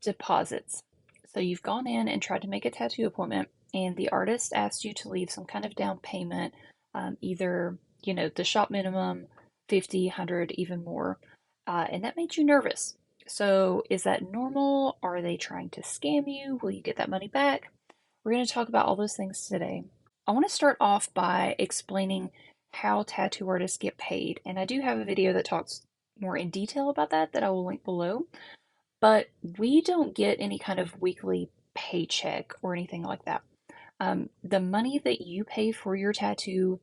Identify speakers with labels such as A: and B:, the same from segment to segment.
A: Deposits. So you've gone in and tried to make a tattoo appointment, and the artist asked you to leave some kind of down payment, either, the shop minimum, 50, 100, even more. And that made you nervous. So is that normal? Are they trying to scam you? Will you get that money back? We're going to talk about all those things today. I want to start off by explaining how tattoo artists get paid. And I do have a video that talks more in detail about that I will link below. But we don't get any kind of weekly paycheck or anything like that. The money that you pay for your tattoo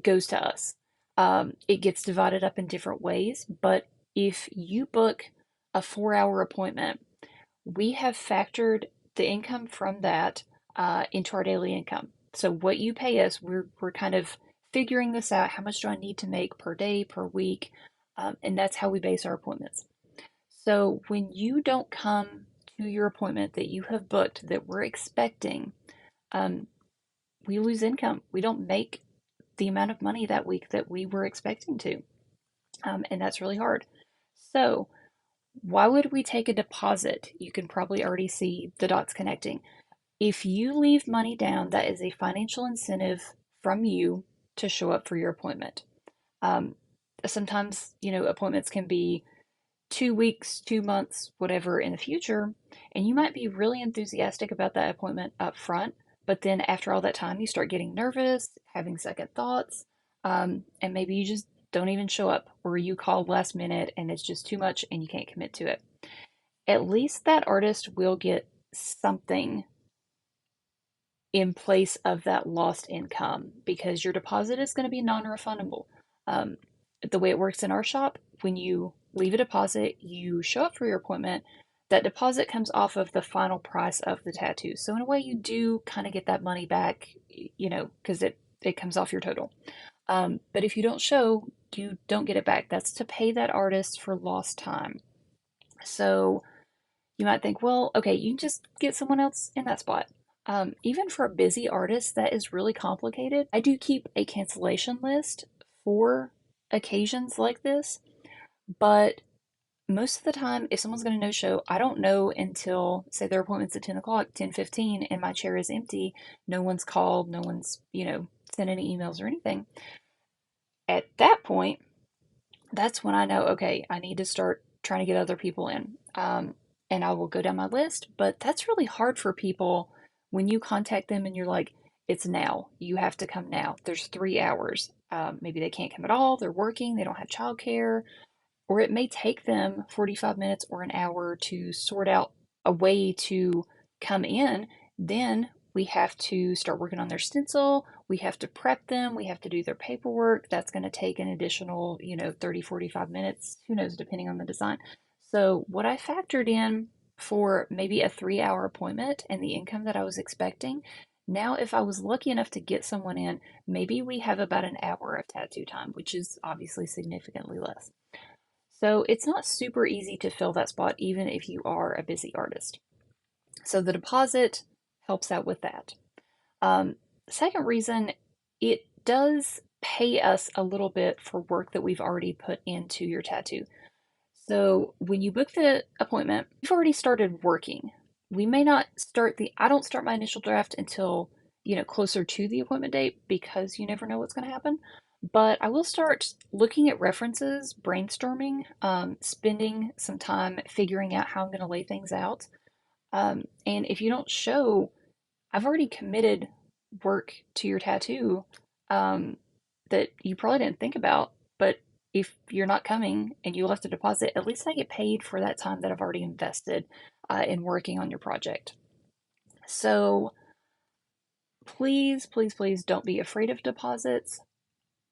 A: goes to us. It gets divided up in different ways, but if you book a 4 hour appointment, we have factored the income from that into our daily income. So what you pay us, we're kind of figuring this out. How much do I need to make per day, per week? And that's how we base our appointments. So when you don't come to your appointment that you have booked that we're expecting, um, we lose income. We don't make the amount of money that week that we were expecting to. And that's really hard. So, why would we take a deposit? You can probably already see the dots connecting. If you leave money down, that is a financial incentive from you to show up for your appointment. Um, Sometimes, appointments can be 2 weeks, 2 months, whatever in the future, and you might be really enthusiastic about that appointment up front, but then after all that time, you start getting nervous, having second thoughts, and maybe you just don't even show up, or you call last minute and it's just too much and you can't commit to it. At least that artist will get something in place of that lost income because your deposit is going to be non-refundable. Um, the way it works in our shop, when you leave a deposit, you show up for your appointment, that deposit comes off of the final price of the tattoo. So in a way, you do kind of get that money back, because it comes off your total. But if you don't show, you don't get it back. That's to pay that artist for lost time. So you might think, well, okay, you can just get someone else in that spot. Even for a busy artist, that is really complicated. I do keep a cancellation list for occasions like this, but most of the time, if someone's going to no show, I don't know until, say, their appointment's at 10 o'clock, 10:15, and my chair is empty. No one's called, no one's, sent any emails or anything. At that point, that's when I know, okay, I need to start trying to get other people in. And I will go down my list, but that's really hard for people when you contact them and you're like, it's now. You have to come now. There's 3 hours. Maybe they can't come at all. They're working. They don't have childcare. Or it may take them 45 minutes or an hour to sort out a way to come in. Then we have to start working on their stencil. We have to prep them. We have to do their paperwork. That's going to take an additional, 30, 45 minutes. Who knows, depending on the design. So, what I factored in for maybe a 3 hour appointment and the income that I was expecting, now if I was lucky enough to get someone in, maybe we have about an hour of tattoo time, which is obviously significantly less. So it's not super easy to fill that spot, even if you are a busy artist. So the deposit helps out with that. Second reason, it does pay us a little bit for work that we've already put into your tattoo. So when you book the appointment, you've already started working. We may not start I don't start my initial draft until, closer to the appointment date because you never know what's going to happen. But I will start looking at references, brainstorming, spending some time figuring out how I'm going to lay things out. And if you don't show, I've already committed work to your tattoo um, that you probably didn't think about. But if you're not coming and you left a deposit, at least I get paid for that time that I've already invested in working on your project. So please, please, please don't be afraid of deposits.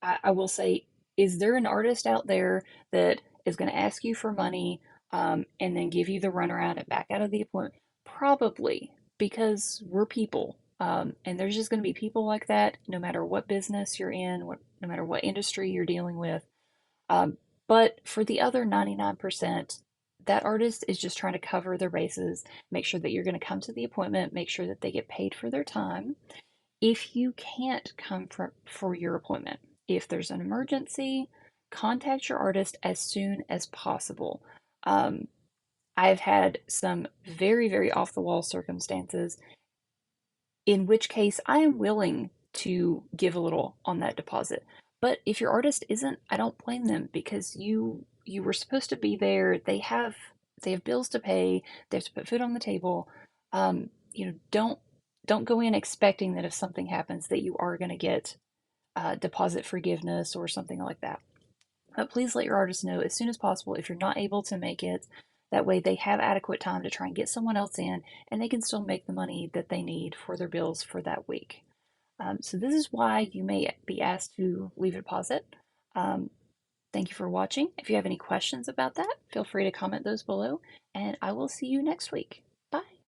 A: I will say, is there an artist out there that is going to ask you for money and then give you the runaround and back out of the appointment? Probably, because we're people. And there's just going to be people like that no matter what business you're in, no matter what industry you're dealing with. Um, but for the other 99%, that artist is just trying to cover their bases, make sure that you're going to come to the appointment, make sure that they get paid for their time. If you can't come for your appointment, if there's an emergency, contact your artist as soon as possible. Um, I've had some very, very off the wall circumstances, in which case I am willing to give a little on that deposit. But if your artist isn't, I don't blame them because you were supposed to be there. They have bills to pay. They have to put food on the table. Don't go in expecting that if something happens that you are going to get deposit forgiveness or something like that. But please let your artist know as soon as possible if you're not able to make it. That way, they have adequate time to try and get someone else in, and they can still make the money that they need for their bills for that week. So, this is why you may be asked to leave a deposit. Um, Thank you for watching. If you have any questions about that, feel free to comment those below, and I will see you next week.